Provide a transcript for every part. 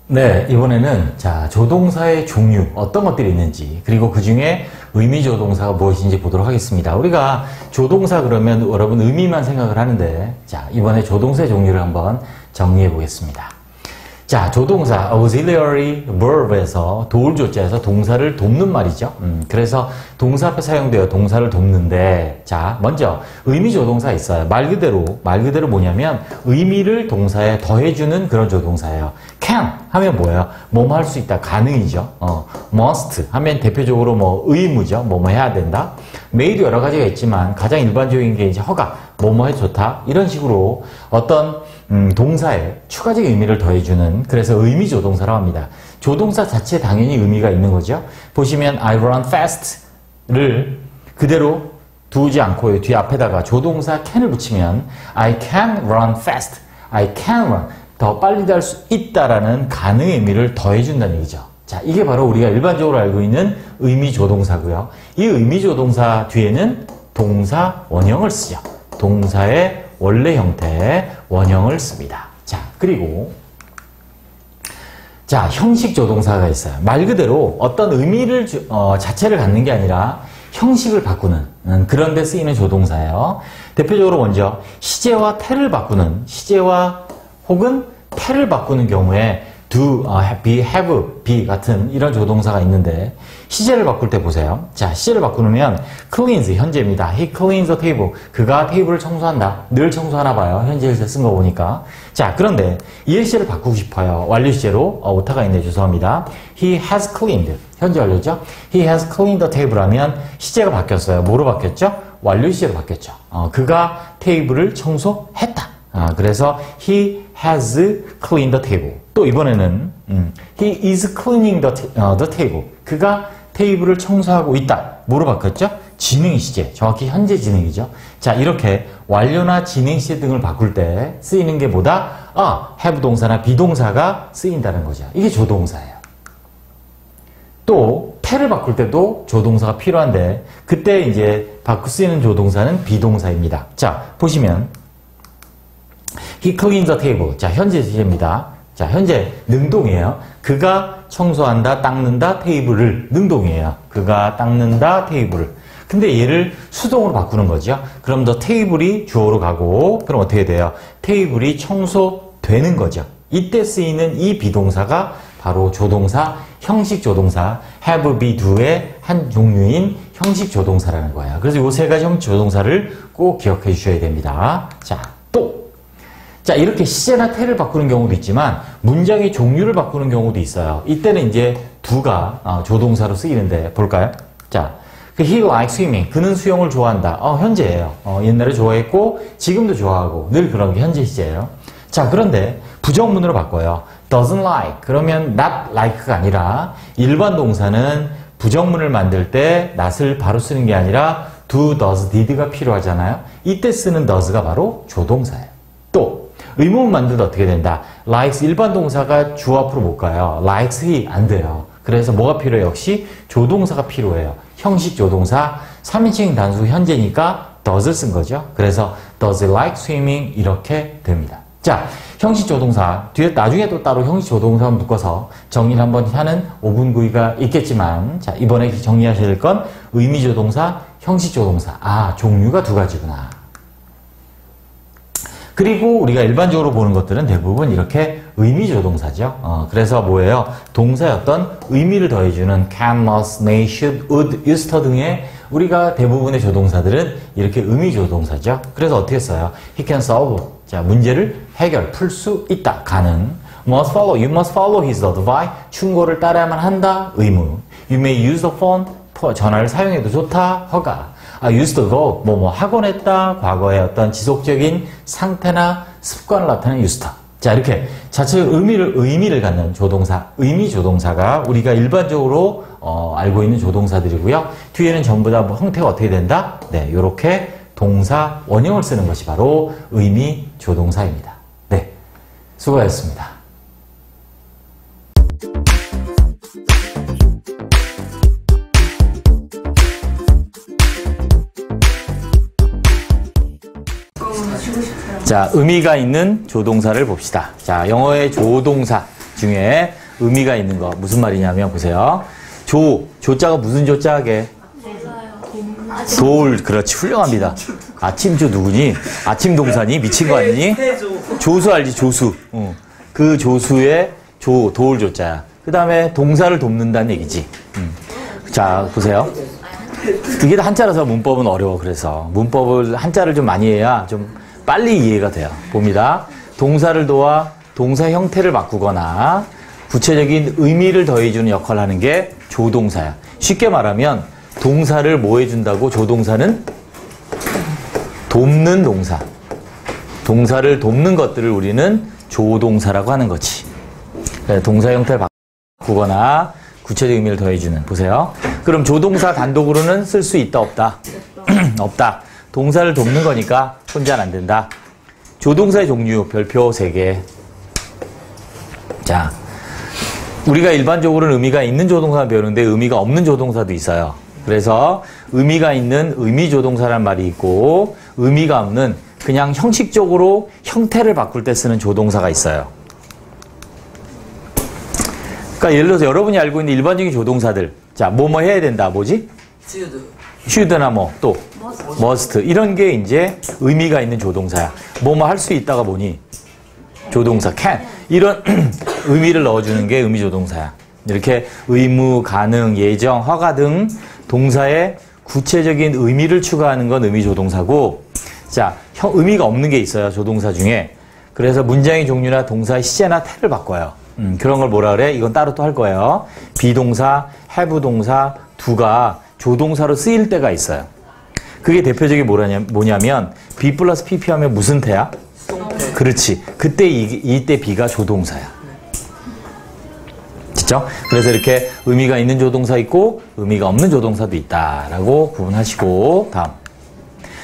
네, 이번에는 자, 조동사의 종류, 어떤 것들이 있는지, 그리고 그 중에 의미 조동사가 무엇인지 보도록 하겠습니다. 우리가 조동사 그러면 여러분 의미만 생각을 하는데, 자, 이번에 조동사의 종류를 한번 정리해 보겠습니다. 자, 조동사, auxiliary verb에서 도울 조자에서 동사를 돕는 말이죠. 그래서 동사 앞에 사용되어 동사를 돕는데, 자, 먼저 의미 조동사 있어요. 말 그대로 뭐냐면 의미를 동사에 더해주는 그런 조동사예요. can 하면 뭐예요? 뭐뭐 할 수 있다, 가능이죠. must 하면 대표적으로 뭐 의무죠. 뭐뭐 해야 된다. may도 여러 가지가 있지만 가장 일반적인 게 이제 허가, 뭐뭐 해 좋다. 이런 식으로 어떤 동사에 추가적인 의미를 더해주는, 그래서 의미 조동사라고 합니다. 조동사 자체에 당연히 의미가 있는 거죠. 보시면 I run fast를 그대로 두지 않고 뒤 앞에다가 조동사 can을 붙이면 I can run fast, I can run, 더 빨리 갈 수 있다라는 가능의 의미를 더해준다는 얘기죠. 자, 이게 바로 우리가 일반적으로 알고 있는 의미 조동사고요. 이 의미 조동사 뒤에는 동사 원형을 쓰죠. 동사의 원래 형태의 원형을 씁니다. 자, 그리고 자, 형식 조동사가 있어요. 말 그대로 어떤 의미를 자체를 갖는 게 아니라 형식을 바꾸는 그런 데 쓰이는 조동사예요. 대표적으로 먼저 시제와 태를 바꾸는, 시제와 혹은 태를 바꾸는 경우에 do, be, have, be 같은 이런 조동사가 있는데, 시제를 바꿀 때 보세요. 자, 시제를 바꾸면 cleans, 현재입니다. He cleans the table. 그가 테이블을 청소한다. 늘 청소하나 봐요. 현재에서 쓴 거 보니까. 자, 그런데 이 시제를 바꾸고 싶어요. 완료 시제로. 오타가 있네. 죄송합니다. He has cleaned. 현재 완료죠? He has cleaned the table 하면 시제가 바뀌었어요. 뭐로 바뀌었죠? 완료 시제로 바뀌었죠. 그가 테이블을 청소했다. 그래서 he has cleaned the table. 또 이번에는 he is cleaning the table. 그가 테이블을 청소하고 있다. 뭐로 바뀌었죠? 진행 시제. 정확히 현재 진행이죠. 자, 이렇게 완료나 진행 시제 등을 바꿀 때 쓰이는 게 뭐다? have 동사나 비동사가 쓰인다는 거죠. 이게 조동사예요. 또 태를 바꿀 때도 조동사가 필요한데, 그때 이제 쓰이는 조동사는 비동사입니다. 자, 보시면 He cleans the table. 자, 현재 시제입니다. 자, 현재 능동이에요. 그가 청소한다, 닦는다, 테이블을. 능동이에요. 그가 닦는다, 테이블을. 근데 얘를 수동으로 바꾸는 거죠. 그럼 the 테이블이 주어로 가고, 그럼 어떻게 돼요? 테이블이 청소되는 거죠. 이때 쓰이는 이 비동사가 바로 조동사, 형식 조동사, have, be, do의 한 종류인 형식 조동사라는 거예요. 그래서 이 세 가지 형식 조동사를 꼭 기억해 주셔야 됩니다. 자, 이렇게 시제나 태를 바꾸는 경우도 있지만 문장의 종류를 바꾸는 경우도 있어요. 이때는 이제 do가 조동사로 쓰이는데 볼까요? 자, he likes swimming. 그는 수영을 좋아한다. 현재예요. 옛날에 좋아했고 지금도 좋아하고 늘 그런 게 현재 시제예요. 자, 그런데 부정문으로 바꿔요. doesn't like. 그러면 not like가 아니라 일반 동사는 부정문을 만들 때 not을 바로 쓰는 게 아니라 do, does, did가 필요하잖아요. 이때 쓰는 does가 바로 조동사예요. 또 의문문 만들 때 어떻게 된다? likes 일반 동사가 주어 앞으로 못 가요. likes he 안 돼요. 그래서 뭐가 필요해요? 역시 조동사가 필요해요. 형식 조동사, 3인칭 단수 현재니까 does를 쓴 거죠. 그래서 does he like swimming 이렇게 됩니다. 자, 형식 조동사 뒤에 나중에 또 따로 형식 조동사 묶어서 정리를 한번 하는 5분 구이가 있겠지만, 자, 이번에 정리하셔야 될 건 의미 조동사, 형식 조동사. 종류가 두 가지구나. 그리고 우리가 일반적으로 보는 것들은 대부분 이렇게 의미 조동사죠. 그래서 뭐예요? 동사의 어떤 의미를 더해주는 can, must, may, should, would, used 등의 우리가 대부분의 조동사들은 이렇게 의미 조동사죠. 그래서 어떻게 써요? He can solve. 자, 문제를 풀 수 있다. 가능. Must follow. You must follow his advice. 충고를 따라야만 한다. 의무. You may use the phone. 전화를 사용해도 좋다. 허가. used to go, 하곤 했다. 과거의 어떤 지속적인 상태나 습관을 나타내는 used to. 자, 이렇게 자체 의미를 갖는 조동사, 의미 조동사가 우리가 일반적으로 알고 있는 조동사들이고요. 뒤에는 전부 다 형태가 어떻게 된다? 네, 요렇게 동사 원형을 쓰는 것이 바로 의미 조동사입니다. 네, 수고하셨습니다. 자, 의미가 있는 조동사를 봅시다. 자, 영어의 조동사. 중에 의미가 있는 거 무슨 말이냐면 보세요. 조자가 무슨 조자게? 돌. 그렇지. 훌륭합니다. 아침조 누구니? 아침 동사니? 미친 거 아니니? 조수 알지? 조수. 그 조수의 돌 조자야. 그 다음에 동사를 돕는다는 얘기지. 자, 보세요. 그게 다 한자라서 문법은 어려워. 그래서 문법을 한자를 좀 많이 해야 좀 빨리 이해가 돼요. 봅니다. 동사를 도와 동사 형태를 바꾸거나 구체적인 의미를 더해주는 역할을 하는 게 조동사야. 쉽게 말하면 동사를 뭐 해준다고? 조동사는 돕는 동사. 동사를 돕는 것들을 우리는 조동사라고 하는 거지. 동사 형태를 바꾸거나 구체적 의미를 더해주는. 보세요. 그럼 조동사 단독으로는 쓸 수 있다 없다? 없다. 동사를 돕는 거니까 혼자는 안 된다. 조동사의 종류 별표 3개. 자, 우리가 일반적으로는 의미가 있는 조동사 배우는데 의미가 없는 조동사도 있어요. 그래서 의미가 있는 의미 조동사란 말이 있고 의미가 없는 그냥 형식적으로 형태를 바꿀 때 쓰는 조동사가 있어요. 그러니까 예를 들어서 여러분이 알고 있는 일반적인 조동사들. 자, 뭐뭐 해야 된다. 뭐지? should나 뭐 또 must 이런 게 이제 의미가 있는 조동사야. 뭐뭐 할 수 있다가 뭐니? 조동사 can. 이런 의미를 넣어주는 게 의미 조동사야. 이렇게 의무, 가능, 예정, 허가 등 동사에 구체적인 의미를 추가하는 건 의미 조동사고, 자, 의미가 없는 게 있어요. 조동사 중에. 그래서 문장의 종류나 동사의 시제나 태를 바꿔요. 그런 걸 뭐라 그래? 이건 따로 또 할 거예요. 비동사, have 동사, do가 조동사로 쓰일 때가 있어요. 그게 대표적인 뭐냐면 be 플러스 pp 하면 무슨 태야? 수동태. 그렇지. 그때 이때 be가 조동사야. 그렇죠? 그래서 이렇게 의미가 있는 조동사 있고 의미가 없는 조동사도 있다라고 구분하시고, 다음.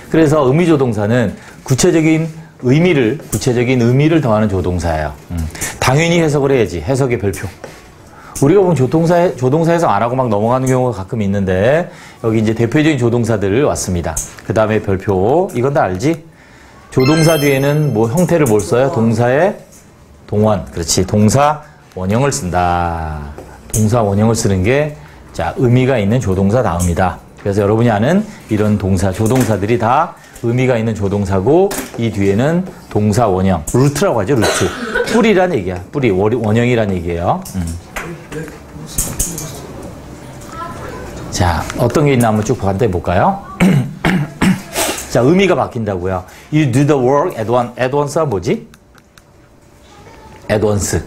그래서 의미 조동사는 구체적인 의미를 더하는 조동사예요. 당연히 해석을 해야지. 해석의 별표. 우리가 보면 조동사 해석 안 하고 막 넘어가는 경우가 가끔 있는데, 여기 이제 대표적인 조동사들 왔습니다. 그 다음에 별표. 이건 다 알지? 조동사 뒤에는 뭐 형태를 뭘 써요? 동사의 동원. 그렇지. 동사 원형을 쓴다. 동사 원형을 쓰는 게, 자, 의미가 있는 조동사 다음이다. 그래서 여러분이 아는 이런 조동사들이 다 의미가 있는 조동사고, 이 뒤에는 동사 원형. 루트라고 하죠, 루트. 뿌리란 얘기야. 뿌리, 원형이란 얘기예요. 자, 어떤 게 있나 한번 쭉 반대해 볼까요? 자, 의미가 바뀐다고요. You do the work at once가 뭐지? at once.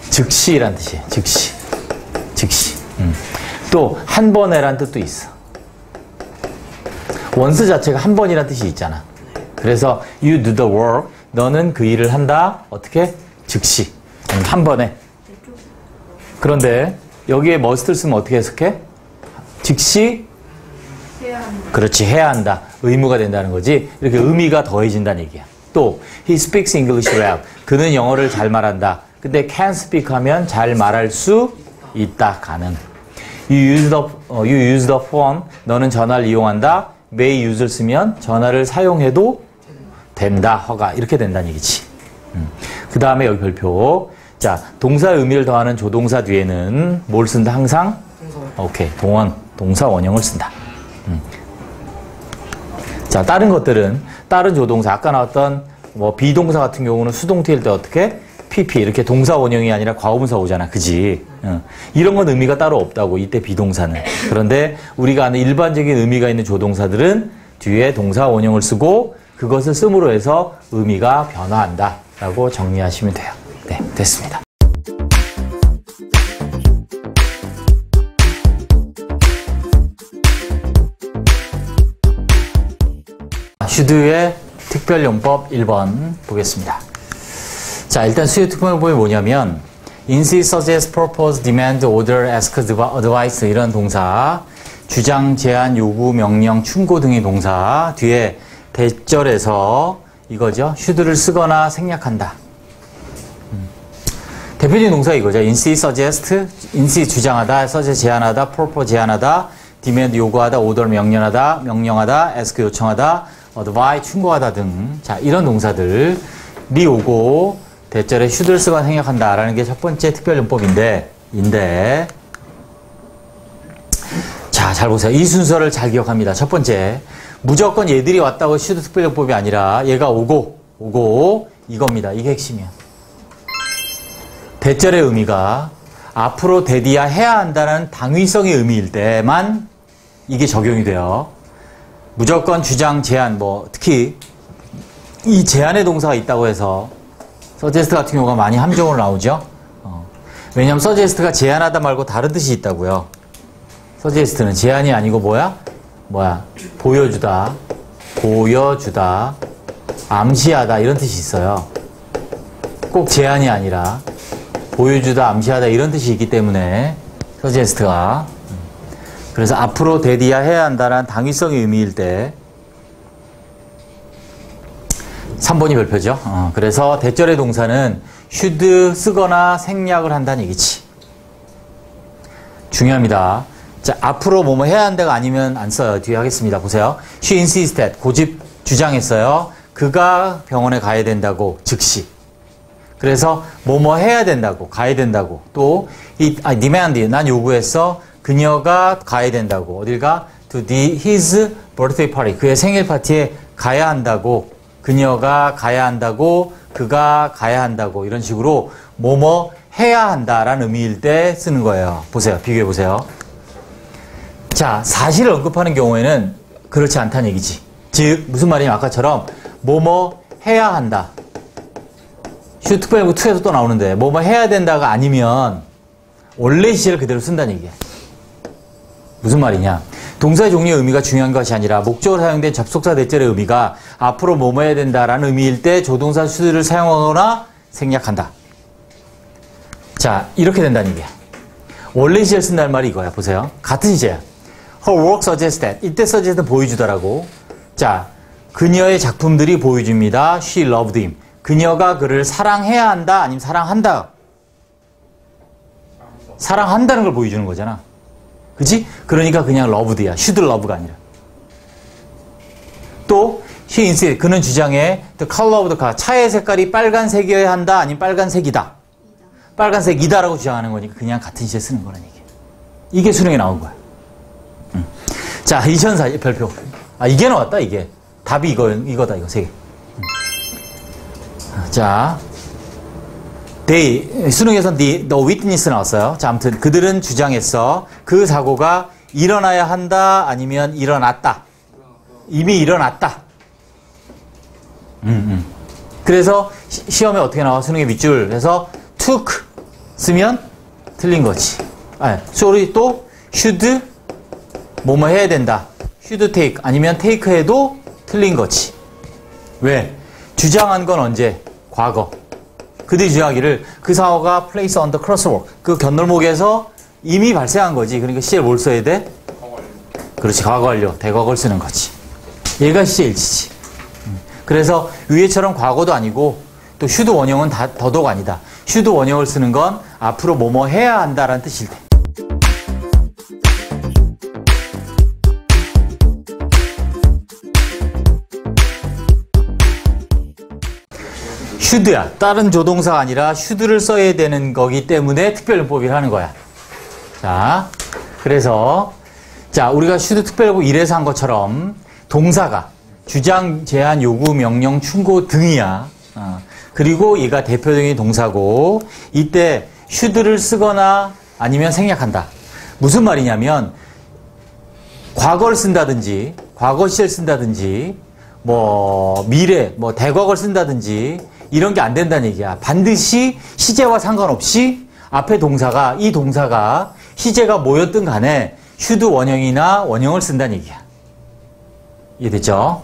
즉시란 뜻이에요. 즉시. 또 한 번에란 뜻도 있어. once 자체가 한 번이란 뜻이 있잖아. 그래서 you do the work. 너는 그 일을 한다. 어떻게? 즉시. 한 번에. 그런데 여기에 must를 쓰면 어떻게 해석해? 즉시 해야 한다. 그렇지. 해야 한다. 의무가 된다는 거지. 이렇게 의미가 더해진다는 얘기야. 또 he speaks English well. 그는 영어를 잘 말한다. 근데 can speak 하면 잘 말할 수 있다. 가능. You use the phone. 너는 전화를 이용한다. may use를 쓰면 전화를 사용해도 된다. 허가. 이렇게 된다는 얘기지. 그 다음에 여기 별표. 자, 동사의 의미를 더하는 조동사 뒤에는 뭘 쓴다? 항상? 오케이. 동사 원형을 쓴다. 자, 다른 것들은, 다른 조동사, 아까 나왔던 뭐 비동사 같은 경우는 수동태일 때 어떻게? pp. 이렇게 동사 원형이 아니라 과거분사 오잖아. 그지? 이런 건 의미가 따로 없다고, 이때 비동사는. 그런데 우리가 아는 일반적인 의미가 있는 조동사들은 뒤에 동사 원형을 쓰고 그것을 씀으로 해서 의미가 변화한다. 라고 정리하시면 돼요. 네, 됐습니다. 슈드의 특별용법 1번 보겠습니다. 자, 일단 수요 특별용법이 뭐냐면 insist, suggest, propose, demand, order, ask, advise 이런 동사, 주장, 제안, 요구, 명령, 충고 등의 동사 뒤에 대절에서 이거죠. should를 쓰거나 생략한다. 대표적인 동사 이거죠. insist, suggest, insist 주장하다, suggest 제안하다, propose 제안하다, demand 요구하다, order 명령하다, ask 요청하다, advise 충고하다 등. 자, 이런 동사들이 오고 대절에 should를 쓰거나 생략한다라는 게 첫 번째 특별용법인데, 자, 잘 보세요. 이 순서를 잘 기억합니다. 첫 번째, 무조건 얘들이 왔다고 should 특별용법이 아니라 얘가 오고 이겁니다. 이게 핵심이야. 대절의 의미가 앞으로 대디야 해야 한다는 당위성의 의미일 때만 이게 적용이 돼요. 무조건 주장, 제한, 특히 이 제한의 동사가 있다고 해서 suggest 같은 경우가 많이 함정으로 나오죠. 왜냐하면 suggest가 제한하다 말고 다른 뜻이 있다고요. suggest는 제한이 아니고 보여주다, 암시하다 이런 뜻이 있어요. 꼭 제한이 아니라 보여주다, 암시하다 이런 뜻이 있기 때문에 suggest가 그래서 앞으로 대디야 해야 한다는 당위성의 의미일 때 3번이 별표죠. 그래서 대절의 동사는 should 쓰거나 생략을 한다는 얘기지. 중요합니다. 자, 앞으로 뭐뭐 해야 한다가 아니면 안 써요. 뒤에 하겠습니다. 보세요. She insisted. 고집 주장했어요. 그가 병원에 가야 된다고. 즉시. 그래서 뭐뭐 해야 된다고. 가야 된다고. 또 demand. 난 요구했어. 그녀가 가야 된다고. 어딜 가? To his birthday party. 그의 생일 파티에 가야 한다고. 그녀가 가야 한다고. 그가 가야 한다고. 이런 식으로 뭐뭐 해야 한다라는 의미일 때 쓰는 거예요. 보세요. 비교해 보세요. 자, 사실을 언급하는 경우에는 그렇지 않다는 얘기지. 즉 무슨 말이냐면 아까처럼 뭐뭐 해야 한다. should 특별히 2에서 또 나오는데 뭐뭐 해야 된다가 아니면 원래 시제를 그대로 쓴다는 얘기야. 무슨 말이냐? 동사의 종류의 의미가 중요한 것이 아니라 목적으로 사용된 접속사 대절의 의미가 앞으로 뭐뭐 해야 된다라는 의미일 때 조동사 should를 사용하거나 생략한다. 자, 이렇게 된다는 얘기야. 원래 시제를 쓴다는 말이 이거야. 보세요. 같은 시제야. Her work suggested. 이때 suggest는 보여주더라고. 자, 그녀의 작품들이 보여줍니다. She loved him. 그녀가 그를 사랑해야 한다, 아니면 사랑한다. 사랑한다는 걸 보여주는 거잖아. 그치? 그러니까 그냥 loved야. should love가 아니라. 또 she insisted. 그는 주장해 the color of the car. 차의 색깔이 빨간색이어야 한다, 아니면 빨간색이다. 빨간색이다라고 주장하는 거니까 그냥 같은 시제 쓰는 거라는 얘기야. 이게 수능에 나온 거야. 자, 2004 별표. 이게 나왔다, 이게. 답이 이거다, 이거 세 개. 자, 수능에선 the witness 나왔어요. 자, 아무튼 그들은 주장했어. 그 사고가 일어나야 한다, 아니면 일어났다. 이미 일어났다. 그래서 시험에 어떻게 나와? 수능의 밑줄. 그래서 took 쓰면 틀린 거지. sorry 또 should 뭐뭐 해야 된다. should take 아니면 take 해도 틀린 거지. 왜? 주장한 건 언제? 과거. 그들이 주장하기를 그 사고가 place on the crosswalk. 그 견돌목에서 이미 발생한 거지. 그러니까 시제를 뭘 써야 돼? 그렇지. 과거 완료. 대과거를 쓰는 거지. 얘가 시제 일치지. 그래서 위에처럼 과거도 아니고 또 should 원형은 더더욱 아니다. should 원형을 쓰는 건 앞으로 뭐뭐 해야 한다라는 뜻일 때. should야. 다른 조동사가 아니라 should를 써야 되는 거기 때문에 특별용법이라 하는 거야. 자, 그래서 자, 우리가 should 특별용법 1에서 한 것처럼 동사가 주장, 제한, 요구, 명령, 충고 등이야. 그리고 얘가 대표적인 동사고 이때 should를 쓰거나 아니면 생략한다. 무슨 말이냐면 과거를 쓴다든지 과거 시제를 쓴다든지 미래, 대과거를 쓴다든지 이런 게 안 된다는 얘기야. 반드시 시제와 상관없이 앞에 동사가 이 동사가 시제가 뭐였든 간에 should 원형이나 원형을 쓴다는 얘기야. 이해됐죠?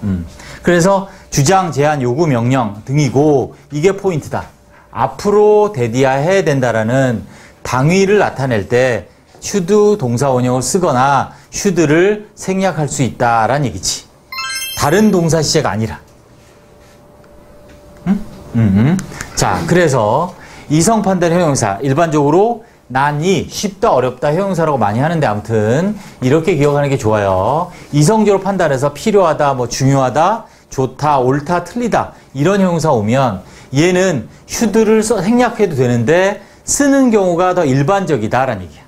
그래서 주장, 제한, 요구, 명령 등이고 이게 포인트다. 앞으로 대디야 해야 된다라는 당위를 나타낼 때 should 동사 원형을 쓰거나 should를 생략할 수 있다라는 얘기지. 다른 동사 시제가 아니라. 자, 그래서 이성 판단 형용사 일반적으로 난이 쉽다 어렵다 형용사라고 많이 하는데 아무튼 이렇게 기억하는 게 좋아요. 이성적으로 판단해서 필요하다, 중요하다, 좋다, 옳다, 틀리다 이런 형용사 오면 얘는 should를 생략해도 되는데 쓰는 경우가 더 일반적이다라는 얘기야.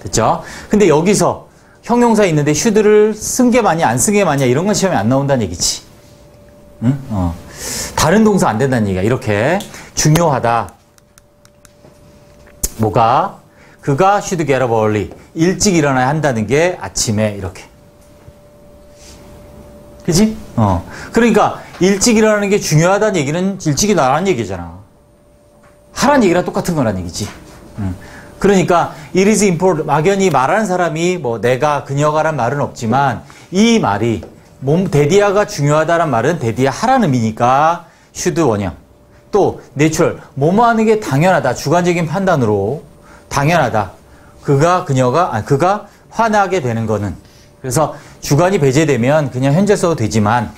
됐죠? 근데 여기서 형용사 있는데 should를 쓴 게 많냐 안 쓴 게 많냐 이런 건 시험에 안 나온다는 얘기지. 응? 다른 동사 안 된다는 얘기야. 이렇게 중요하다. 뭐가? 그가 should get up early. 일찍 일어나야 한다는 게 아침에 이렇게. 그치? 그러니까 일찍 일어나는 게 중요하다는 얘기는 일찍 일어나라는 얘기잖아. 하라는 얘기랑 똑같은 거라는 얘기지. 그러니까 it is important. 막연히 말하는 사람이 뭐 내가 그녀가란 말은 없지만 이 말이 대디아가 중요하다란 말은 대디아 하라는 의미니까 should 원형. 또 내추럴 뭐뭐 하는 게 당연하다. 주관적인 판단으로 당연하다. 그가 화나게 되는 거는. 그래서 주관이 배제되면 그냥 현재 써도 되지만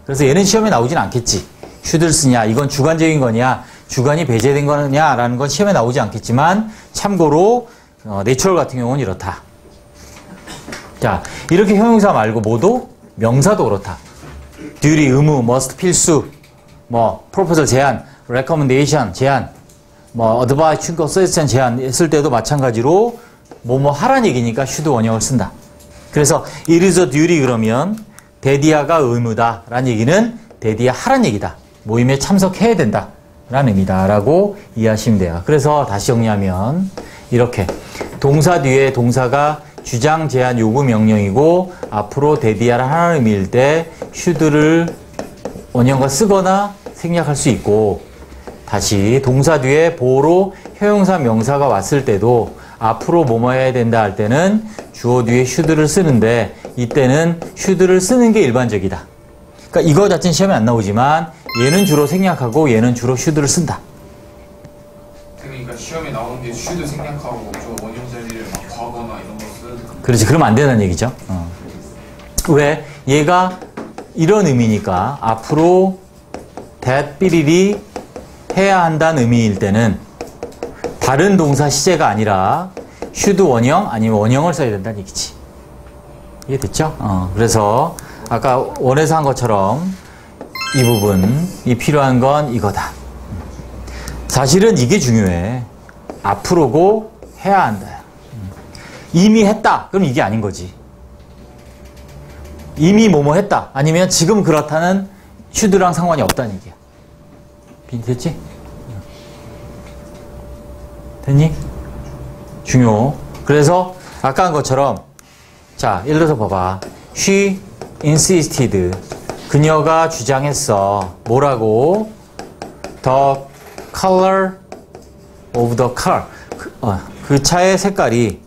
그래서 얘는 시험에 나오진 않겠지. should를 쓰냐 이건 주관적인 거냐 주관이 배제된 거냐라는 건 시험에 나오지 않겠지만 참고로 내추럴 같은 경우는 이렇다. 자 이렇게 형용사 말고 뭐도 명사도 그렇다. duty 의무, must 필수, 뭐 proposal 제안, recommendation 제안, 뭐 advice 충고, suggestion 제안 했을 때도 마찬가지로 뭐뭐 하라는 얘기니까 should 원형을 쓴다. 그래서 it is a duty 그러면 대디아가 의무다 라는 얘기는 대디아 하라는 얘기다. 모임에 참석해야 된다 라는 의미다 라고 이해하시면 돼요. 그래서 다시 정리하면 이렇게 동사 뒤에 동사가 주장, 제안, 요구, 명령이고 앞으로 대디아를 하라는 의미일 때 should를 원형과 쓰거나 생략할 수 있고 다시 동사 뒤에 보로 형용사, 명사가 왔을 때도 앞으로 뭐뭐 해야 된다 할 때는 주어 뒤에 should를 쓰는데 이때는 should를 쓰는 게 일반적이다. 그러니까 이거 자체는 시험에 안 나오지만 얘는 주로 생략하고 얘는 주로 should를 쓴다. 그러니까 시험에 나오는 게 should 생략하고 저 원형 자리를 막 과거나 이런 거 쓰는. 그렇지. 그러면 안 된다는 얘기죠. 왜? 얘가 이런 의미니까 앞으로 that 삐리리 해야 한다는 의미일 때는 다른 동사 시제가 아니라 should 원형 아니면 원형을 써야 된다는 얘기지. 이해됐죠? 그래서 아까 원에서 한 것처럼 이 부분이 필요한 건 이거다. 사실은 이게 중요해. 앞으로고 해야 한다. 이미 했다. 그럼 이게 아닌 거지. 이미 뭐뭐 했다. 아니면 지금 그렇다는 should랑 상관이 없다는 얘기야. 됐지? 됐니? 중요. 그래서 아까 한 것처럼 자, 예를 들어서 봐봐. She insisted. 그녀가 주장했어. 뭐라고? The color of the car. 그 차의 색깔이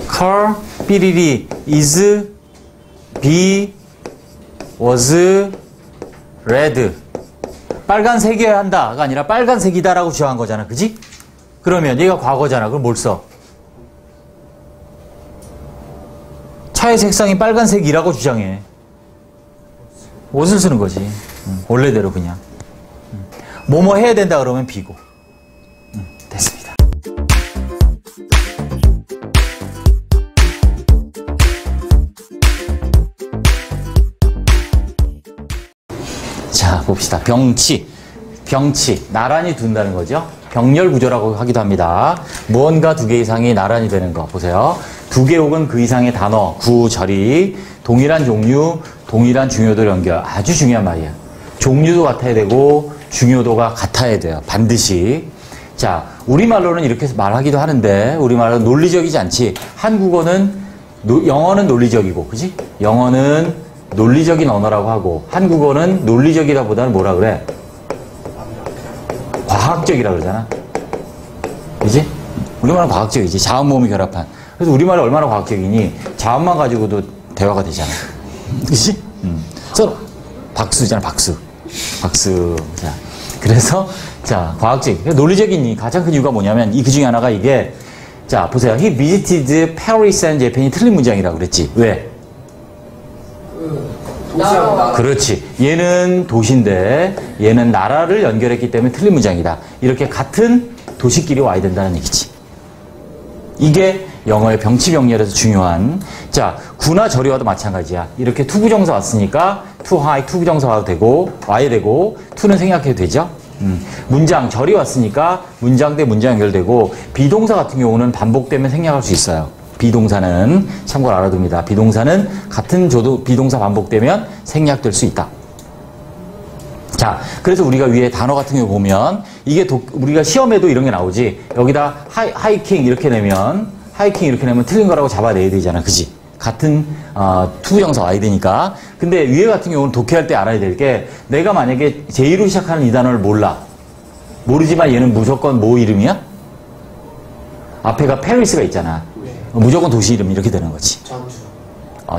car 삐리리 is was red. 빨간색이어야 한다가 아니라 빨간색이다라고 주장한 거잖아. 그지? 그러면 얘가 과거잖아. 그럼 뭘 써? 차의 색상이 빨간색이라고 주장해. was를 쓰는 거지. 원래대로 그냥. 뭐뭐 해야 된다 그러면 비고. 됐습니다. 자, 봅시다. 병치. 나란히 둔다는 거죠. 병렬 구조라고 하기도 합니다. 무언가 두 개 이상이 나란히 되는 거. 보세요. 두 개 혹은 그 이상의 단어, 구, 절이, 동일한 종류, 동일한 중요도 연결. 아주 중요한 말이야. 종류도 같아야 되고, 중요도가 같아야 돼요. 반드시. 자, 우리말로는 이렇게 말하기도 하는데, 우리말은 논리적이지 않지. 한국어는, 영어는 논리적이고, 그지? 영어는 논리적인 언어라고 하고, 한국어는 논리적이다 보다는 뭐라 그래? 과학적이라 그러잖아. 그지? 우리말은 과학적이지. 자음 모음이 결합한. 그래서 우리말이 얼마나 과학적이니? 자음만 가지고도 대화가 되잖아. 그지? 그래서 박수잖아, 박수. 자, 그래서, 자, 과학적. 논리적인 가장 큰 이유가 뭐냐면, 그 중에 하나가 이게, 자, 보세요. He visited Paris and Japan이 틀린 문장이라고 그랬지. 왜? 그렇지. 얘는 도시인데 얘는 나라를 연결했기 때문에 틀린 문장이다. 이렇게 같은 도시끼리 와야 된다는 얘기지. 이게 영어의 병치병렬에서 중요한. 자, 구나 절이와도 마찬가지야. 이렇게 투부정사 왔으니까 to high 투부정사 와도 되고 와야 되고 to는 생략해도 되죠. 문장 절이 왔으니까 문장 대 문장 연결되고 비동사 같은 경우는 반복되면 생략할 수 있어요. 비동사는 참고로 알아둡니다. 비동사는 같은 비동사 반복되면 생략될 수 있다. 자, 그래서 우리가 위에 단어 같은 경우 보면 이게 우리가 시험에도 이런 게 나오지. 여기다 하이킹 이렇게 내면 틀린 거라고 잡아내야 되잖아. 그지? 같은 투부정사 와야 되니까. 근데 위에 같은 경우는 독해할 때 알아야 될 게 내가 만약에 J로 시작하는 이 단어를 모르지만 얘는 무조건 뭐 이름이야? 앞에가 페리스가 있잖아. 무조건 도시 이름 이렇게 되는 거지. 전주.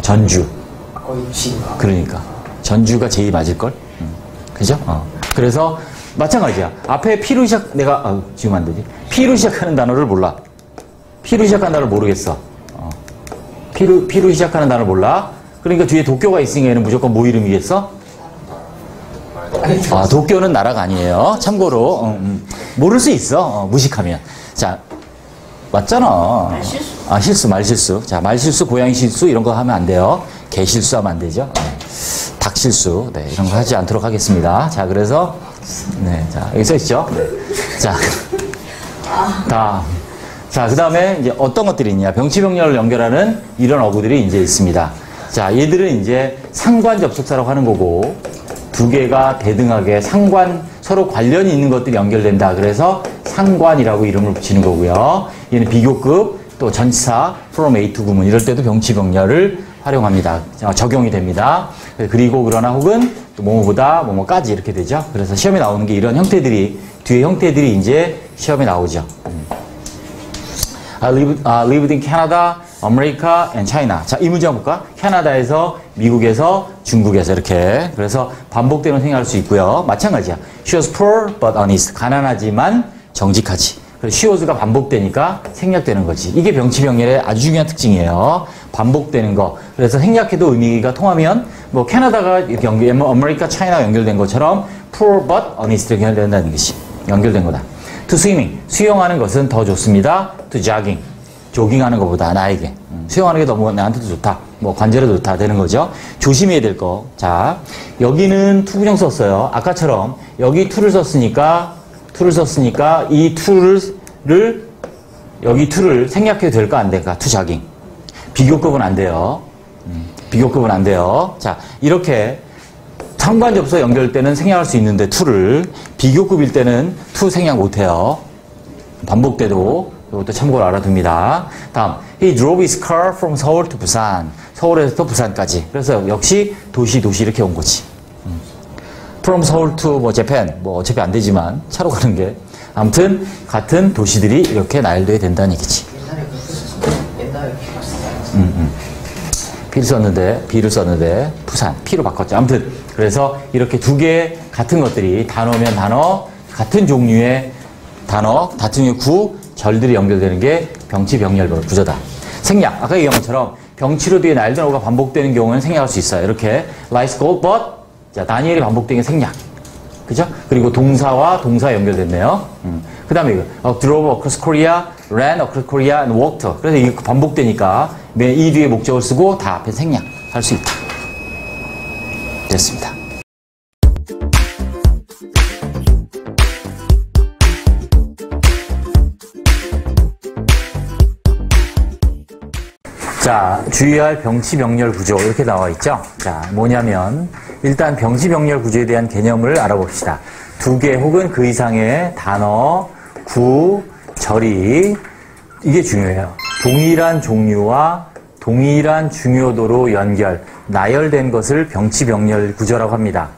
전주. 거의 지인가. 그러니까 전주가 제일 맞을걸? 그죠? 그래서 마찬가지야. 앞에 P로 지금 안 되지. P로 시작하는 단어를 몰라. P로 시작하는 단어를 모르겠어. P로 시작하는 단어를 몰라. 그러니까 뒤에 도쿄가 있으니까 얘는 무조건 뭐 이름이겠어? 도쿄는 나라가 아니에요. 참고로 모를 수 있어. 무식하면. 자, 맞잖아. 말실수. 말실수. 자, 말실수, 고양이 실수 이런 거 하면 안 돼요. 개 실수하면 안 되죠. 닭 실수. 네, 이런 거 하지 않도록 하겠습니다. 자, 그래서 네, 자, 여기 써 있죠. 자, 다음. 자, 그 다음에 이제 어떤 것들이 있냐. 병치병렬을 연결하는 이런 어구들이 이제 있습니다. 자, 얘들은 이제 상관 접속사라고 하는 거고, 두 개가 대등하게 서로 관련이 있는 것들이 연결된다. 그래서 상관이라고 이름을 붙이는 거고요. 얘는 비교급, 또 전치사, from A to 구문, 이럴 때도 병치병렬을 활용합니다. 적용이 됩니다. 그리고 그러나 혹은 또 뭐뭐보다 뭐뭐까지 이렇게 되죠. 그래서 시험에 나오는 게 이런 뒤에 형태들이 이제 시험에 나오죠. lived in Canada, America, and China. 자, 이 문제 한번 볼까? 캐나다에서, 미국에서, 중국에서 이렇게. 그래서 반복되는 생각할 수 있고요. 마찬가지야. She was poor but honest. 가난하지만 정직하지. 그래서 she was가 반복되니까 생략되는 거지. 이게 병치병렬의 아주 중요한 특징이에요. 반복되는 거. 그래서 생략해도 의미가 통하면 뭐 캐나다가 이렇게 아메리카, 차이나 연결된 것처럼 poor but honest 이렇게 연결된다는 것이 연결된 거다. To swimming. 수영하는 것은 더 좋습니다. To jogging. 조깅하는 것보다 나에게. 수영하는 게 너무 나한테도 좋다. 뭐 관절에도 좋다 되는 거죠. 조심해야 될 거. 자, 여기는 투부정 썼어요. 아까처럼 여기 to를 썼으니까 이 여기 to를 생략해도 될까 안 될까? to jogging. 비교급은 안 돼요. 비교급은 안 돼요. 자, 이렇게 상관 접속 연결 때는 생략할 수 있는데 to를 비교급일 때는 to 생략 못 해요. 반복돼도 이것도 참고로 알아둡니다. 다음, he drove his car from Seoul to Busan. 서울에서 부산까지. 그래서 역시 도시 이렇게 온 거지. from Seoul to 뭐 Japan. 뭐 어차피 안 되지만 차로 가는 게. 아무튼 같은 도시들이 이렇게 나열돼야 된다는 얘기지. 옛날에 B를 썼는데 부산 P로 바꿨죠. 아무튼 그래서 이렇게 두 개의 같은 것들이 단어면 단어, 같은 종류의 단어, 같은 종류의 구, 절들이 연결되는 게 병치병렬 구조다. 생략, 아까 얘기한 것처럼 병치로 뒤에 날더러가 반복되는 경우는 생략할 수 있어요. 이렇게 Lies gold but 자, 다니엘이 반복되는 게 생략. 그죠? 그리고 동사와 동사 연결됐네요. 그 다음에 이거 drove across Korea, ran across Korea and walked. 그래서 이게 반복되니까 이 뒤에 목적을 쓰고 다 앞에 생략할 수 있다. 됐습니다. 자, 주의할 병치병렬 구조 이렇게 나와 있죠. 자, 뭐냐면 일단 병치병렬 구조에 대한 개념을 알아봅시다. 두 개 혹은 그 이상의 단어, 구, 절이 이게 중요해요. 동일한 종류와 동일한 중요도로 나열된 것을 병치병렬 구조라고 합니다.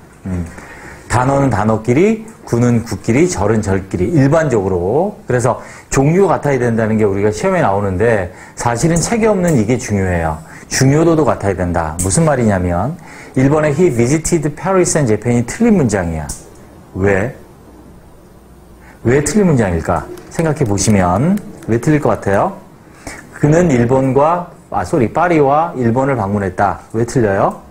단어는 단어끼리, 구는 구끼리, 절은 절끼리 일반적으로. 그래서 종류가 같아야 된다는 게 우리가 시험에 나오는데 사실은 책에 없는 이게 중요해요. 중요도도 같아야 된다. 무슨 말이냐면 1번에 he visited Paris and Japan이 틀린 문장이야. 왜? 왜 틀린 문장일까? 생각해 보시면 왜 틀릴 것 같아요? 그는 파리와 일본을 방문했다. 왜 틀려요?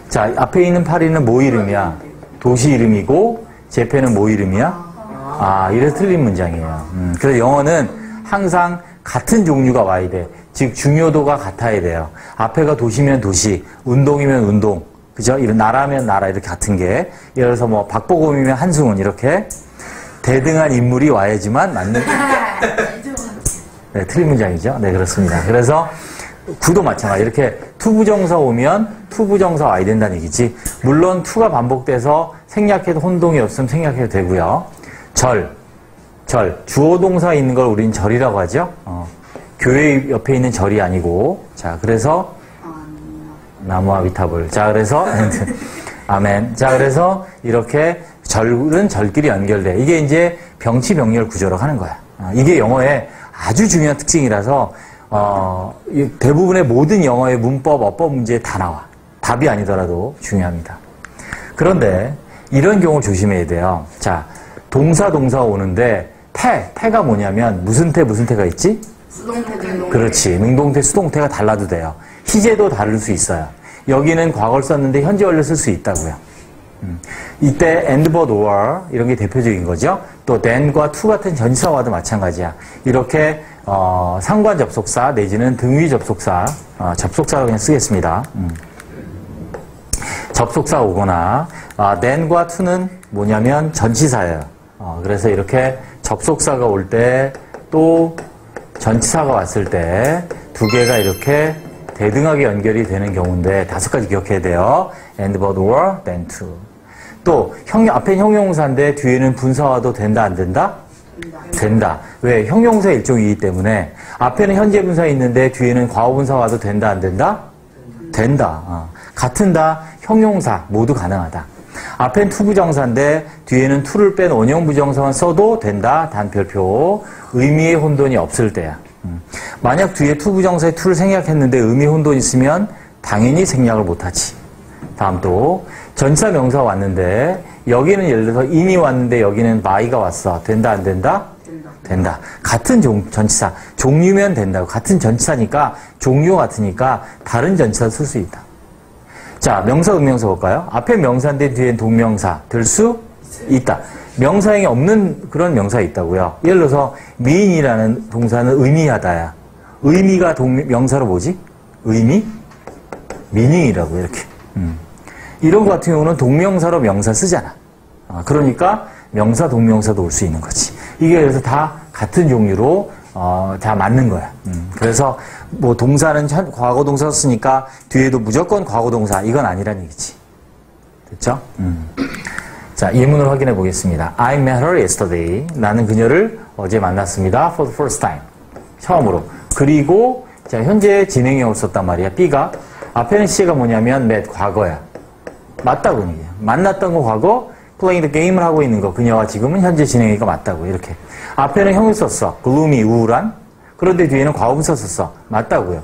자, 앞에 있는 파리는 뭐 이름이야? 도시 이름이고 재팬은 뭐 이름이야? 이래서 틀린 문장이에요. 그래서 영어는 항상 같은 종류가 와야 돼. 즉 중요도가 같아야 돼요. 앞에가 도시면 도시, 운동이면 운동, 그죠? 이런 나라면 나라 이렇게 같은 게, 예를 들어서 뭐 박보검이면 한승훈 이렇게 대등한 인물이 와야지만 맞는. 네, 틀린 문장이죠. 네, 그렇습니다. 그래서 구도 마찬가지. 이렇게 투부정사 오면 투부정사 와야 된다는 얘기지. 물론 투가 반복돼서 생략해도 혼동이 없으면 생략해도 되고요. 절, 주어 동사 있는 걸 우리는 절이라고 하죠. 교회 옆에 있는 절이 아니고. 자, 그래서 나무와 위탑을. 자, 그래서 아멘. 자, 그래서 이렇게 절은 절끼리 연결돼. 이게 이제 병치병렬 구조라고 하는 거야. 이게 영어의 아주 중요한 특징이라서 대부분의 모든 영어의 문법, 어법 문제에 다 나와. 답이 아니더라도 중요합니다. 그런데 이런 경우 조심해야 돼요. 자, 동사 오는데 태가 뭐냐면 무슨 태가 있지? 수동태, 능동태. 그렇지. 능동태, 수동태가 달라도 돼요. 희재도 다를 수 있어요. 여기는 과거를 썼는데 현재 완료를 쓸 수 있다고요. 이때 and, but, or 이런 게 대표적인 거죠. 또 then과 to 같은 전치사와도 마찬가지야. 이렇게 상관 접속사 내지는 등위 접속사, 접속사로 그냥 쓰겠습니다. 접속사 오거나 then과 to는 뭐냐면 전치사예요. 그래서 이렇게 접속사가 올 때 또 전치사가 왔을 때 두 개가 이렇게 대등하게 연결이 되는 경우인데 5가지 기억해야 돼요. and, but, or, then, to. 또 앞에 형용사인데 뒤에는 분사와도 된다 안 된다? 된다. 왜? 형용사 일종이기 때문에 앞에는 현재 분사 있는데 뒤에는 과거 분사와도 된다 안 된다? 된다. 같은 다 형용사 모두 가능하다. 앞엔 투부정사인데 뒤에는 투를 뺀 원형 부정사만 써도 된다. 단 별표. 의미의 혼돈이 없을 때야. 만약 뒤에 투부정사에 투를 생략했는데 의미 혼돈이 있으면 당연히 생략을 못하지. 다음 또 전치사 명사 왔는데 여기는 예를 들어서 in이 왔는데 여기는 by가 왔어. 된다 안 된다? 된다. 같은 전치사. 종류면 된다고. 같은 전치사니까 종류 같으니까 다른 전치사 쓸 수 있다. 자, 명사, 음명사 볼까요? 앞에 명사인데 뒤엔 동명사 될 수 있다. 명사형이 없는 그런 명사 있다고요. 예를 들어서 미인이라는 동사는 의미하다야. 의미가 명사로 뭐지? 의미? 미닝이라고 이렇게. 이런 거 같은 경우는 동명사로 명사 쓰잖아. 그러니까 명사, 동명사도 올 수 있는 거지. 이게 그래서 다 같은 종류로 다 맞는 거야. 그래서 뭐 동사는 과거 동사 썼으니까 뒤에도 무조건 과거 동사 이건 아니란 얘기지. 됐죠? 자, 예문을 확인해 보겠습니다. I met her yesterday. 나는 그녀를 어제 만났습니다. For the first time. 처음으로. 그리고 자, 현재 진행형을 썼단 말이야. B가 앞에는 C가 뭐냐면 met 과거야. 맞다고 하는 거야. 만났던 거 과거, playing the game을 하고 있는 거 그녀와 지금은 현재 진행형이니까 맞다고 이렇게. 앞에는 형을 썼어. gloomy 우울한. 그런데 뒤에는 과거분사 썼어. 맞다고요.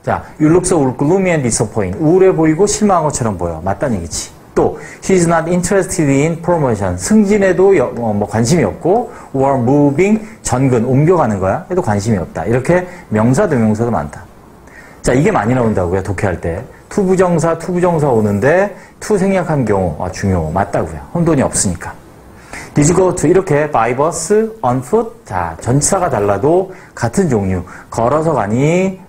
자, you look so gloomy and disappointed. 우울해 보이고 실망한 것처럼 보여. 맞다는 얘기지. 또 she's not interested in promotion. 승진에도 뭐 관심이 없고 or moving 전근 옮겨가는 거야. 해도 관심이 없다. 이렇게 명사, 동명사도 많다. 자, 이게 많이 나온다고요. 독해할 때. 투부정사 오는데 투 생략한 경우 중요. 맞다고요. 혼돈이 없으니까. Did you go to 이렇게 by bus, on foot. 자, 전치사가 달라도 같은 종류. 걸어서 가니,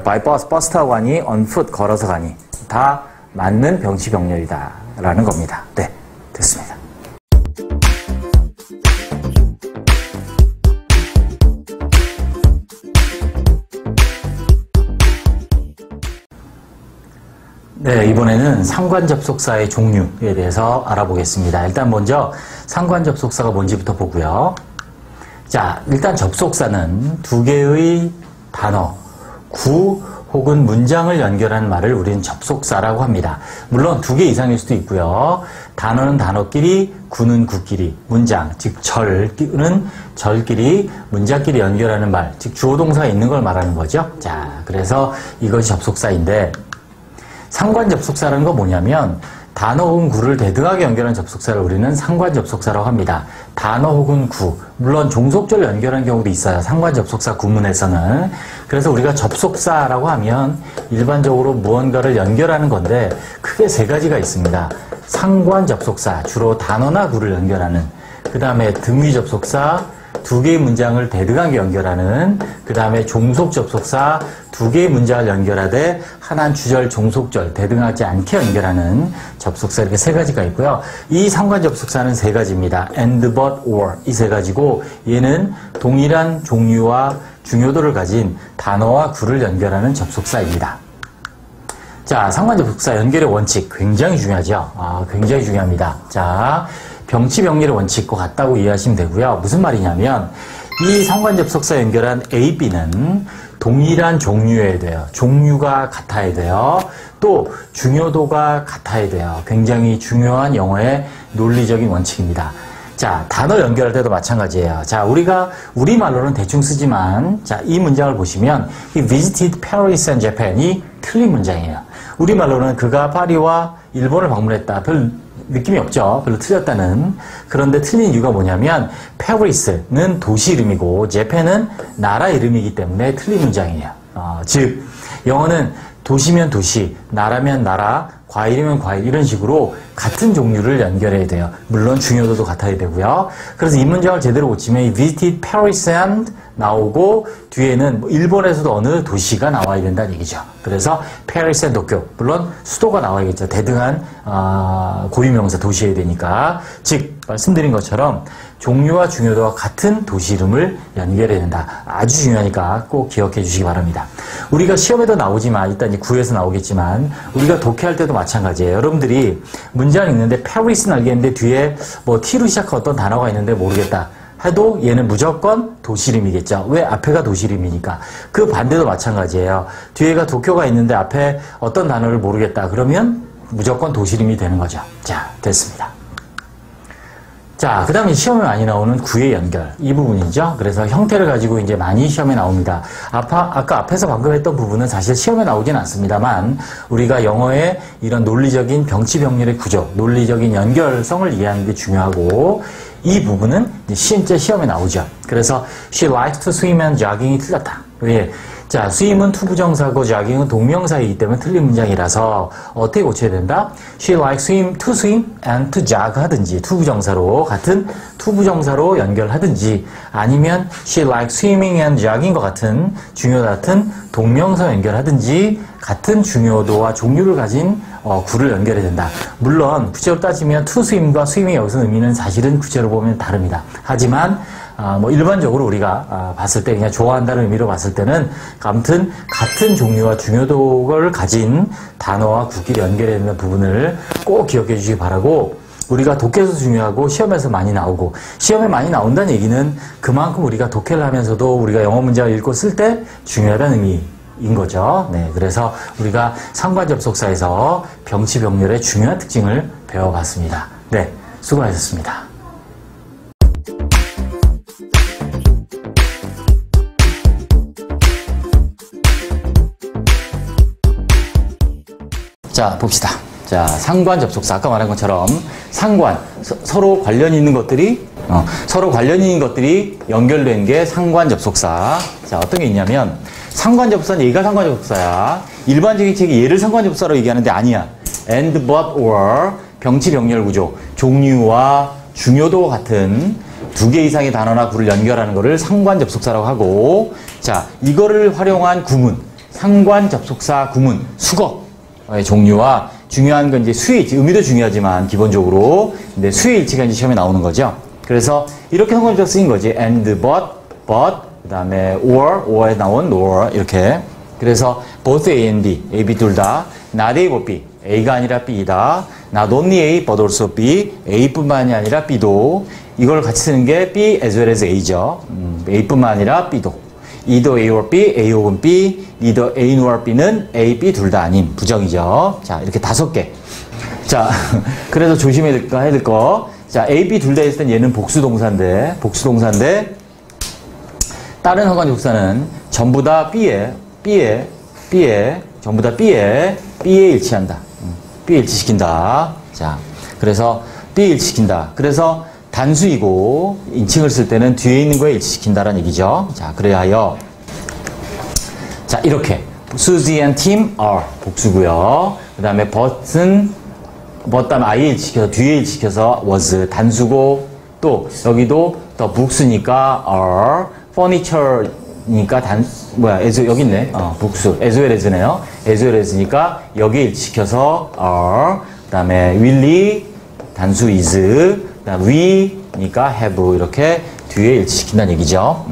by bus, 버스 타고 가니, on foot, 걸어서 가니. 다 맞는 병치병렬이다. 라는 겁니다. 네, 됐습니다. 네, 이번에는 상관접속사의 종류에 대해서 알아보겠습니다. 일단 먼저 상관접속사가 뭔지부터 보고요. 자, 일단 접속사는 두 개의 단어, 구 혹은 문장을 연결하는 말을 우리는 접속사라고 합니다. 물론 두 개 이상일 수도 있고요. 단어는 단어끼리, 구는 구끼리, 문장, 즉 절은 절끼리, 문장끼리 연결하는 말, 즉 주어 동사가 있는 걸 말하는 거죠. 자, 그래서 이것이 접속사인데 상관 접속사라는 건 뭐냐면 단어 혹은 구를 대등하게 연결한 접속사를 우리는 상관 접속사라고 합니다. 단어 혹은 구, 물론 종속절 연결하는 경우도 있어요. 상관 접속사 구문에서는. 그래서 우리가 접속사라고 하면 일반적으로 무언가를 연결하는 건데 크게 3가지가 있습니다. 상관 접속사, 주로 단어나 구를 연결하는. 그 다음에 등위 접속사, 두 개의 문장을 대등하게 연결하는, 그 다음에 종속 접속사 두 개의 문장을 연결하되 하나는 주절, 종속절 대등하지 않게 연결하는 접속사, 이렇게 세 가지가 있고요. 이 상관 접속사는 세 가지입니다. and, but, or 이 세 가지고, 얘는 동일한 종류와 중요도를 가진 단어와 구를 연결하는 접속사입니다. 자, 상관접속사 연결의 원칙 굉장히 중요하죠. 굉장히 중요합니다. 자, 병치병렬의 원칙과 같다고 이해하시면 되고요. 무슨 말이냐면 이 상관접속사 연결한 A, B는 동일한 종류여야 돼요. 종류가 같아야 돼요. 또 중요도가 같아야 돼요. 굉장히 중요한 영어의 논리적인 원칙입니다. 자, 단어 연결할 때도 마찬가지예요. 자, 우리가 우리말로는 대충 쓰지만, 자, 이 문장을 보시면 He visited Paris and Japan이 틀린 문장이에요. 우리말로는 그가 파리와 일본을 방문했다. 별 느낌이 없죠. 별로 틀렸다는. 그런데 틀린 이유가 뭐냐면 Paris는 도시 이름이고 Japan은 나라 이름이기 때문에 틀린 문장이에요. 즉 영어는 도시면 도시, 나라면 나라, 과일이면 과일, 이런 식으로 같은 종류를 연결해야 돼요. 물론 중요도도 같아야 되고요. 그래서 이 문장을 제대로 고치면 이 visited Paris and 나오고 뒤에는 일본에서도 어느 도시가 나와야 된다는 얘기죠. 그래서 Paris and 도쿄, 물론 수도가 나와야겠죠. 대등한 고유명사 도시여야 되니까. 즉 말씀드린 것처럼 종류와 중요도와 같은 도시 이름을 연결해야 된다. 아주 중요하니까 꼭 기억해 주시기 바랍니다. 우리가 시험에도 나오지만, 일단 이제 구에서 나오겠지만, 우리가 독해할 때도 마찬가지예요. 여러분들이 문장을 읽는데 Paris는 알겠는데 뒤에 뭐 T로 시작한 어떤 단어가 있는데 모르겠다 해도 얘는 무조건 도시 이름이겠죠. 왜? 앞에가 도시 이름이니까. 그 반대도 마찬가지예요. 뒤에가 도쿄가 있는데 앞에 어떤 단어를 모르겠다 그러면 무조건 도시 이름이 되는 거죠. 자, 됐습니다. 자, 그 다음에 시험에 많이 나오는 구의 연결. 이 부분이죠. 그래서 형태를 가지고 이제 많이 시험에 나옵니다. 아까 앞에서 방금 했던 부분은 사실 시험에 나오진 않습니다만, 우리가 영어의 이런 논리적인 병치병렬의 구조, 논리적인 연결성을 이해하는 게 중요하고, 이 부분은 이제 실제 시험에 나오죠. 그래서 she likes to swim and jogging이 틀렸다. 왜? 자, swim은 투부정사고 jogging은 동명사이기 때문에 틀린 문장이라서 어떻게 고쳐야 된다? She likes to swim and to jog 하든지, 투부정사로, 같은 투부정사로 연결하든지, 아니면 she likes swimming and jogging과 같은 중요도 같은 동명사 연결하든지, 같은 중요도와 종류를 가진 구를 연결해야 된다. 물론 구체로 따지면 to swim과 swim이 여기서 의미는 사실은 구체로 보면 다릅니다. 하지만 뭐 일반적으로 우리가 봤을 때 그냥 좋아한다는 의미로 봤을 때는 아무튼 같은 종류와 중요도를 가진 단어와 구끼리 연결해야 되는 부분을 꼭 기억해 주시기 바라고, 우리가 독해에서 중요하고 시험에서 많이 나오고, 시험에 많이 나온다는 얘기는 그만큼 우리가 독해를 하면서도 우리가 영어 문장을 읽고 쓸 때 중요하다는 의미인 거죠. 네, 그래서 우리가 상관접속사에서 병치병렬의 중요한 특징을 배워봤습니다. 네, 수고하셨습니다. 자, 봅시다. 자, 상관 접속사. 아까 말한 것처럼 상관, 서로 관련 있는 것들이 연결된 게 상관 접속사. 자, 어떤 게 있냐면 상관 접속사는 얘가 상관 접속사야. 일반적인 책이 얘를 상관 접속사로 얘기하는데 아니야. and, but, or 병치병렬 구조. 종류와 중요도 같은 두 개 이상의 단어나 구를 연결하는 거를 상관 접속사라고 하고, 자, 이거를 활용한 구문, 상관 접속사 구문, 수거. 종류와 중요한 건 이제 수의 일치, 의미도 중요하지만 기본적으로 근데 수의 일치가 이제 시험에 나오는 거죠. 그래서 이렇게 상관접속사 쓰인 거지. and, but, 그 다음에 or에 나온 or 이렇게. 그래서 both A and B, A, B 둘 다 not A, but B, A가 아니라 B이다. not only A, but also B, A뿐만이 아니라 B도. 이걸 같이 쓰는 게 B as well as A죠. A뿐만 아니라 B도. either A or B, A 혹은 B, either A nor B는 A, B 둘 다 아닌 부정이죠. 자, 이렇게 5개. 자, 그래서 조심해야 될 거. 자, A, B 둘 다 했을 땐 얘는 복수동사인데, 다른 상관접속사는 전부 다 전부 다 B에 일치한다. B에 일치시킨다. 자, 그래서 B에 일치시킨다. 그래서 단수이고 인칭을 쓸 때는 뒤에 있는 거에 일치시킨다라는 얘기죠. 자, 그래야 하여 자, 이렇게 Susie and Tim are 복수고요. 그 다음에 but은 but 다음에 I에 일치시켜서 뒤에 일치시켜서 was 단수고, 또 여기도 더 books니까 are, furniture니까 여기 있네. books, as well as네요. as well as니까 여기 일치시켜서 are, 그 다음에 will이 단수 is, 그 다음 we니까 have 이렇게 뒤에 일치시킨다는 얘기죠.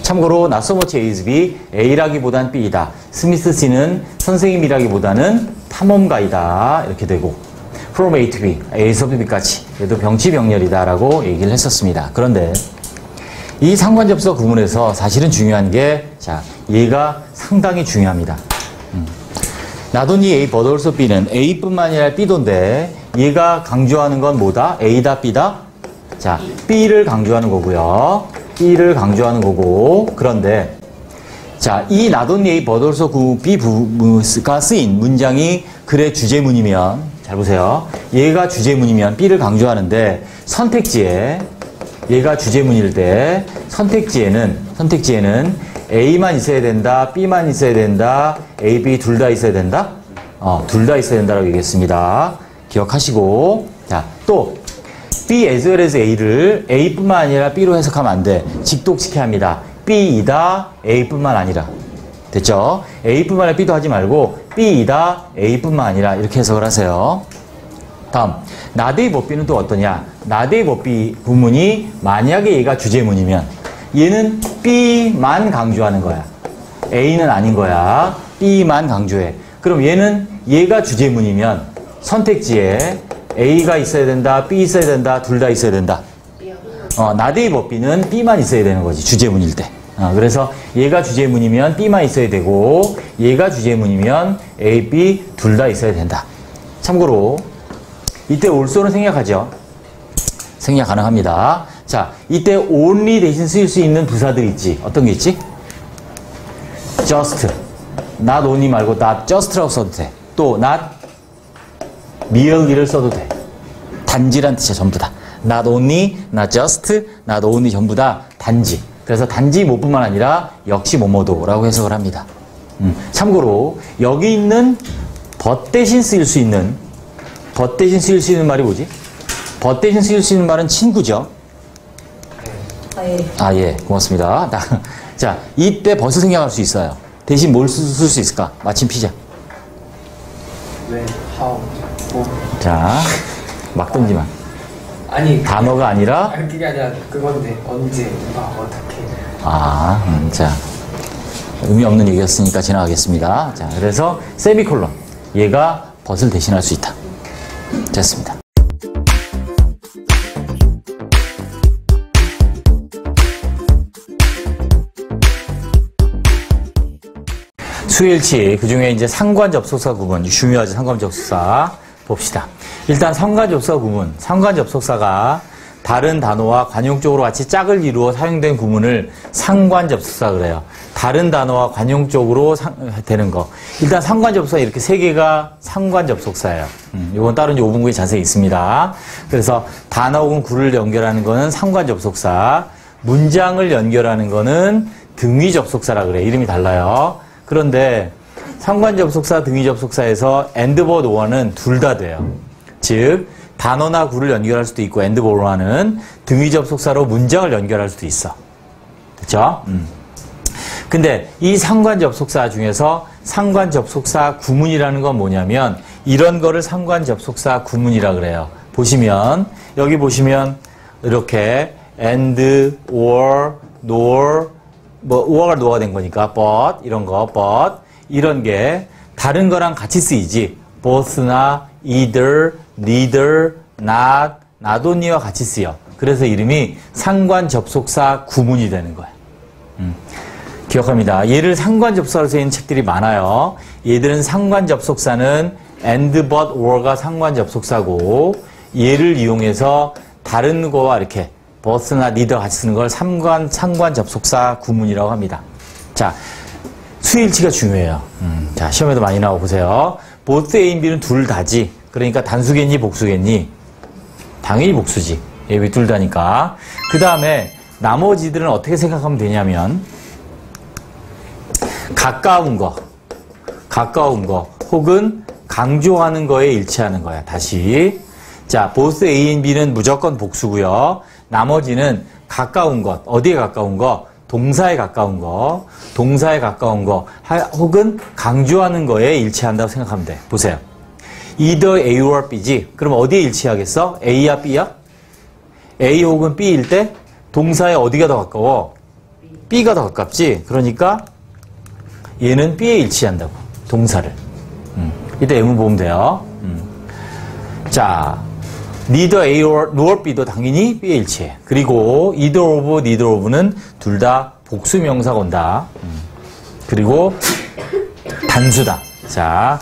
참고로 not so much A is B, A라기보단 B이다. 스미스 C는 선생님이라기보다는 탐험가이다. 이렇게 되고 from A to B, A에서 B까지 얘도 병치병렬이다 라고 얘기를 했었습니다. 그런데 이 상관접속 구문에서 사실은 중요한 게 자, 얘가 상당히 중요합니다. Not only A but also B는 A뿐만 아니라 B도인데 얘가 강조하는 건 뭐다? A다 B다? 자, B를 강조하는 거고요. B를 강조하는 거고 그런데 자, 이 not only A but also B가 쓰인 문장이 글의 주제문이면 잘 보세요. 얘가 주제문이면 B를 강조하는데 선택지에 얘가 주제문일 때 선택지에는 A만 있어야 된다, B만 있어야 된다, A, B 둘 다 있어야 된다? 둘 다 있어야 된다라고 얘기했습니다. 기억하시고 자, 또 B as well as A를 A뿐만 아니라 B로 해석하면 안 돼. 직독시켜야 합니다. B이다 A뿐만 아니라. 됐죠? A뿐만 아니라 B도 하지 말고 B이다 A뿐만 아니라 이렇게 해석을 하세요. 다음 not A but B는 또 어떠냐? not A but B 구문이 만약에 얘가 주제문이면 얘는 B만 강조하는 거야. A는 아닌 거야. B만 강조해. 그럼 얘가 주제문이면 선택지에 A가 있어야 된다, B 있어야 된다, 둘 다 있어야 된다. not A but B는 B만 있어야 되는 거지, 주제문일 때. 그래서 얘가 주제문이면 B만 있어야 되고 얘가 주제문이면 A, B 둘 다 있어야 된다. 참고로 이때 also는 생략하죠. 생략 가능합니다. 자, 이때 only 대신 쓰일 수 있는 부사들 있지. 어떤 게 있지? just, not only 말고 not just라고 써도 돼. 또 not merely를 써도 돼. 단지란 뜻이야, 전부 다. not only, not just, not only 전부 다 단지. 그래서 단지 뭐뿐만 아니라 역시 뭐뭐도라고 해석을 합니다. 참고로 여기 있는 but 대신 쓰일 수 있는 말이 뭐지? but 대신 쓰일 수 있는 말은 친구죠. 예, 고맙습니다. 자, 이때 but을 생략할 수 있어요. 대신 뭘 쓸 수 있을까? 마침 피자. when, how, 뭐. 자, 막 던지만. 아니 단어가 아니라 그게 아니라 그건데 언제 누가 어떻게 자, 의미 없는 얘기였으니까 지나가겠습니다. 자, 그래서 세미콜론 얘가 but을 대신할 수 있다. 됐습니다. 수일치 그 중에 이제 상관접속사 구문 중요하죠. 상관접속사 봅시다. 일단 상관접속사 구문, 상관접속사가 다른 단어와 관용적으로 같이 짝을 이루어 사용된 구문을 상관접속사 그래요. 다른 단어와 관용적으로 되는 거. 일단 상관접속사 이렇게 세 개가 상관접속사예요. 이건 따로 이제 5분구에 자세히 있습니다. 그래서 단어 혹은 구를 연결하는 거는 상관접속사, 문장을 연결하는 거는 등위접속사라 그래. 이름이 달라요. 그런데 상관접속사, 등위접속사에서 and but or는 둘 다 돼요. 즉 단어나 구를 연결할 수도 있고 and but or는 등위접속사로 문장을 연결할 수도 있어. 됐죠? 근데 이 상관접속사 중에서 상관접속사 구문이라는 건 뭐냐면 이런 거를 상관접속사 구문이라 그래요. 보시면 여기 보시면 이렇게 and, or, nor 뭐 or가 no가 된 거니까 but 이런 거 but 이런 게 다른 거랑 같이 쓰이지 both나 either, neither, not only와 같이 쓰여. 그래서 이름이 상관접속사 구문이 되는 거야. 기억합니다. 얘를 상관접속사로 쓰이는 책들이 많아요. 얘들은 상관접속사는 and, but, or가 상관접속사고 얘를 이용해서 다른 거와 이렇게 both나 neither 같이 쓰는 걸 상관접속사 구문이라고 합니다. 자, 수일치가 중요해요. 자, 시험에도 많이 나오고 보세요. both A, B는 둘 다지. 그러니까 단수겠니, 복수겠니? 당연히 복수지. A, B 둘 다니까. 그 다음에 나머지들은 어떻게 생각하면 되냐면 가까운 거 혹은 강조하는 거에 일치하는 거야. 다시. 자, both A, B는 무조건 복수고요. 나머지는 가까운 것, 어디에 가까운 거? 동사에 가까운 거, 동사에 가까운 거, 혹은 강조하는 거에 일치한다고 생각하면 돼. 보세요. either A or B지. 그럼 어디에 일치하겠어? A야 B야? A 혹은 B일 때 동사에 어디가 더 가까워? B가 더 가깝지. 그러니까 얘는 B에 일치한다고. 동사를. 이때 예문 보면 돼요. 자, neither A nor B도 당연히 B에 일치해. 그리고 either of, neither of는 둘 다 복수 명사가 온다. 그리고 단수다. 자,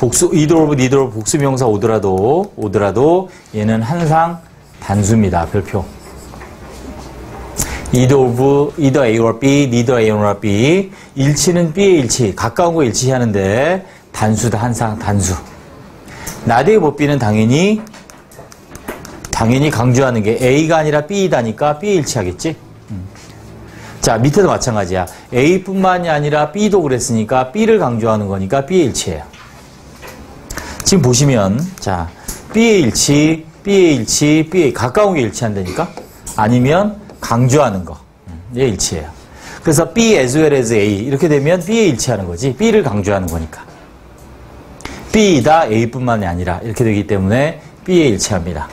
either of, neither of 복수 명사 오더라도 얘는 항상 단수입니다. 별표. either A or B, neither A nor B. 일치는 B의 일치, 가까운 거 일치하는데 단수다. 항상 단수. not A or B는 당연히 강조하는 게 A가 아니라 B이다니까 B에 일치하겠지? 자, 밑에도 마찬가지야. A뿐만이 아니라 B도 그랬으니까 B를 강조하는 거니까 B에 일치해요. 지금 보시면, 자, B에 일치, B에 가까운 게 일치한다니까? 아니면 강조하는 거. 얘 일치해요. 그래서 B as well as A. 이렇게 되면 B에 일치하는 거지. B를 강조하는 거니까. B이다 A뿐만이 아니라 이렇게 되기 때문에 B에 일치합니다.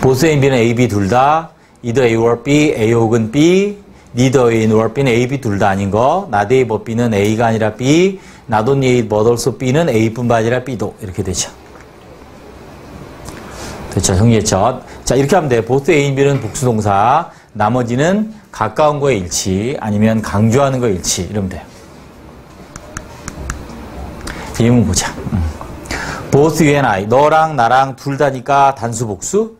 보스 A, B는 A, B 둘 다 either A or B, A 혹은 B, neither A nor B는 A, B 둘 다 아닌 거, not A but B는 A가 아니라 B, not only A but also B는 A뿐만 아니라 B도 이렇게 되죠. 됐죠? 정리했죠? 자, 이렇게 하면 돼. both A, B는 복수동사, 나머지는 가까운 거에 일치, 아니면 강조하는 거에 일치 이러면 돼요. 예문 보자. both you and I, 너랑 나랑 둘 다니까 단수 복수?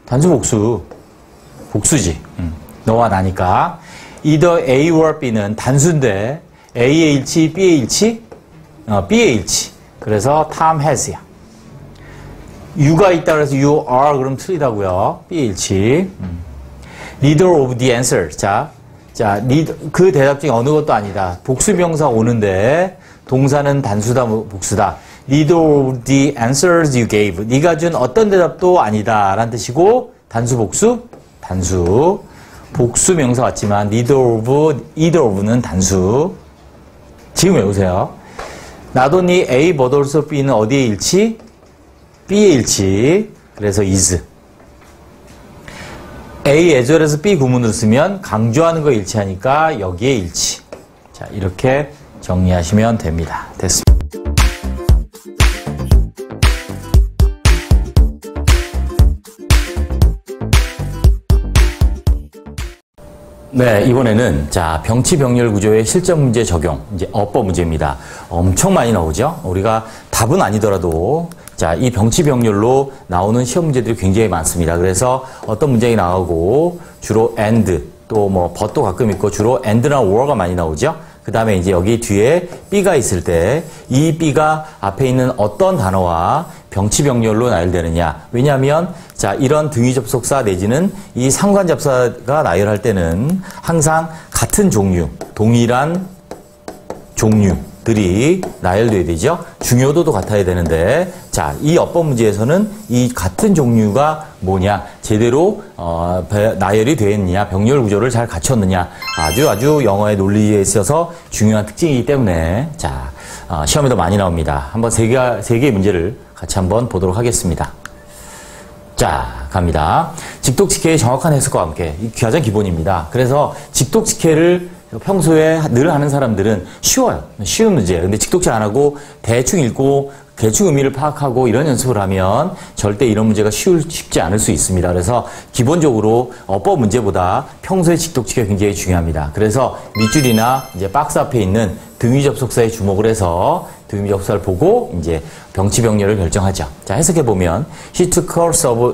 단수 복수지. 너와 나니까. either A or B는 단수인데 A의 일치, B의 일치? B의 일치. 그래서 Tom has야. You가 있다 그래서 you are 그럼 틀리다고요. B의 일치. neither of the answer. 자, 그 대답 중에 어느 것도 아니다. 복수명사 오는데 동사는 단수다, 복수다. neither of the answers you gave. 네가 준 어떤 대답도 아니다 라는 뜻이고 단수 복수? 단수. 복수 명사 같지만 neither of, either of는 단수. 지금 외우세요. not only A but also B는 어디에 일치? B에 일치. 그래서 is. A as well as B 구문으로 쓰면 강조하는 거 일치하니까 여기에 일치. 자, 이렇게 정리하시면 됩니다. 됐습니다. 네, 이번에는 자, 병치병렬 구조의 실전 문제 적용, 이제 어법 문제입니다. 엄청 많이 나오죠? 우리가 답은 아니더라도 자, 이 병치병렬로 나오는 시험 문제들이 굉장히 많습니다. 그래서 어떤 문제가 나오고 주로 and 또 뭐 but도 가끔 있고 주로 and나 or가 많이 나오죠? 그 다음에 이제 여기 뒤에 B가 있을 때 이 B가 앞에 있는 어떤 단어와 병치병렬로 나열되느냐. 왜냐하면 자, 이런 등위 접속사 내지는 이 상관 접사가 나열할 때는 항상 같은 종류, 동일한 종류들이 나열돼야 되죠. 중요도도 같아야 되는데 자, 이 어법 문제에서는 이 같은 종류가 뭐냐, 제대로 나열이 되었느냐, 병렬 구조를 잘 갖췄느냐, 아주 영어의 논리에 있어서 중요한 특징이기 때문에 자, 시험에도 많이 나옵니다. 한번 세 개의 문제를 같이 한번 보도록 하겠습니다. 자, 갑니다. 직독직해의 정확한 해석과 함께 이 가장 기본입니다. 그래서 직독직해를 평소에 늘 하는 사람들은 쉬워요. 쉬운 문제예요. 근데 직독직 안 하고 대충 읽고 대충 의미를 파악하고 이런 연습을 하면 절대 이런 문제가 쉽지 않을 수 있습니다. 그래서 기본적으로 어법 문제보다 평소에 직독직해가 굉장히 중요합니다. 그래서 밑줄이나 이제 박스 앞에 있는 등위 접속사에 주목을 해서 등위 접속사를 보고 이제 병치병렬을 결정하죠. 자, 해석해 보면 He took course of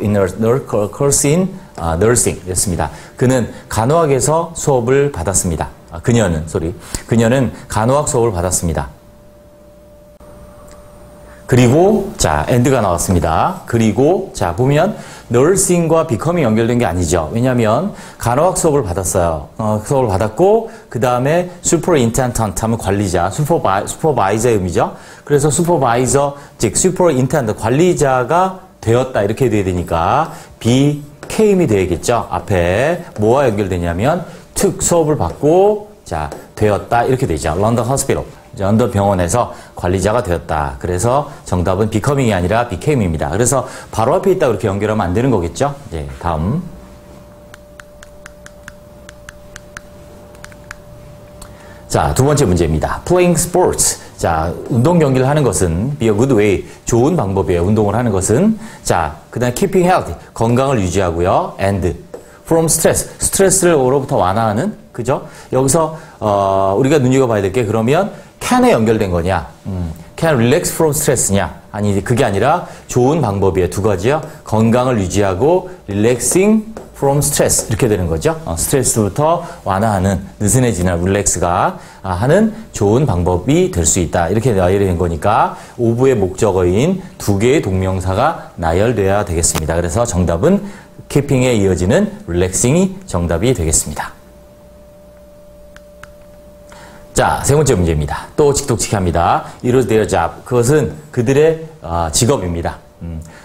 course in nursing 였습니다. 그는 간호학에서 수업을 받았습니다. 그녀는 간호학 수업을 받았습니다. 그리고 자, and가 나왔습니다. 그리고 자, 보면 nursing과 becoming 연결된 게 아니죠. 왜냐하면 간호학 수업을 받았어요. 수업을 받았고 그 다음에 superintendent 하면 관리자, supervisor의 의미죠. 그래서 supervisor, 즉 superintendent 관리자가 되었다 이렇게 돼야 되니까 came이 되겠죠. 앞에 뭐와 연결되냐면 took 수업을 받고 자 되었다 이렇게 되죠. 런던 호스피털 런던 병원에서 관리자가 되었다. 그래서 정답은 becoming이 아니라 became입니다. 그래서 바로 앞에 있다 그렇게 연결하면 안 되는 거겠죠. 네, 다음. 자, 두 번째 문제입니다. Playing sports. 자, 운동 경기를 하는 것은 be a good way. 좋은 방법이에요. 운동을 하는 것은. 자, 그 다음에 keeping healthy. 건강을 유지하고요. And from stress. 스트레스로부터 완화하는. 그죠? 여기서, 우리가 눈여겨봐야 될 게 그러면 can에 연결된 거냐? can relax from stress냐? 아니, 그게 아니라 좋은 방법이에요. 두 가지요. 건강을 유지하고 relaxing from stress 이렇게 되는 거죠. 스트레스부터 완화하는 느슨해지는 릴렉스가 하는 좋은 방법이 될 수 있다. 이렇게 나열된 거니까 오브의 목적어인 두 개의 동명사가 나열돼야 되겠습니다. 그래서 정답은 keeping에 이어지는 relaxing이 정답이 되겠습니다. 자, 세 번째 문제입니다. 또 직독직합니다. It was their job. 그것은 그들의 직업입니다.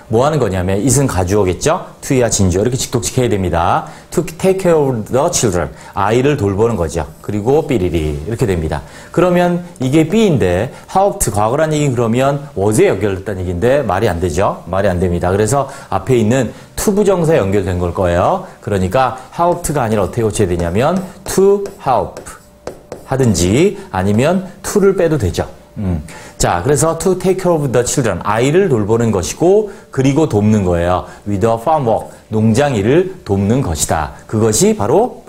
뭐 하는 거냐면 it은 가주어겠죠? to야 진주어 이렇게 직독직해야 됩니다. to take care of the children 아이를 돌보는 거죠. 그리고 삐리리 이렇게 됩니다. 그러면 이게 B인데 helped 과거란 얘기 그러면 was에 연결됐다는 얘기인데 말이 안 되죠. 말이 안 됩니다. 그래서 앞에 있는 to 부정사에 연결된 걸 거예요. 그러니까 helped가 아니라 어떻게 고쳐야 되냐면 to help 하든지 아니면 to를 빼도 되죠. 자, 그래서 to take care of the children 아이를 돌보는 것이고 그리고 돕는 거예요. with a farm work 농장 일을 돕는 것이다. 그것이 바로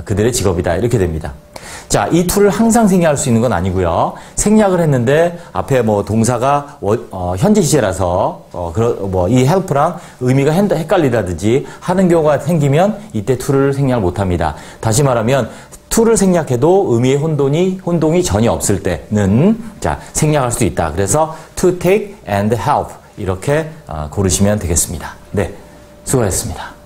그들의 직업이다. 이렇게 됩니다. 자, 이 to를 항상 생략할 수 있는 건 아니고요. 생략을 했는데 앞에 뭐 동사가 현재 시제라서 이 help랑 의미가 헷갈리다든지 하는 경우가 생기면 이때 to를 생략을 못 합니다. 다시 말하면 to를 생략해도 의미의 혼동이 전혀 없을 때는 자 생략할 수 있다. 그래서 to take and help 이렇게 고르시면 되겠습니다. 네, 수고하셨습니다.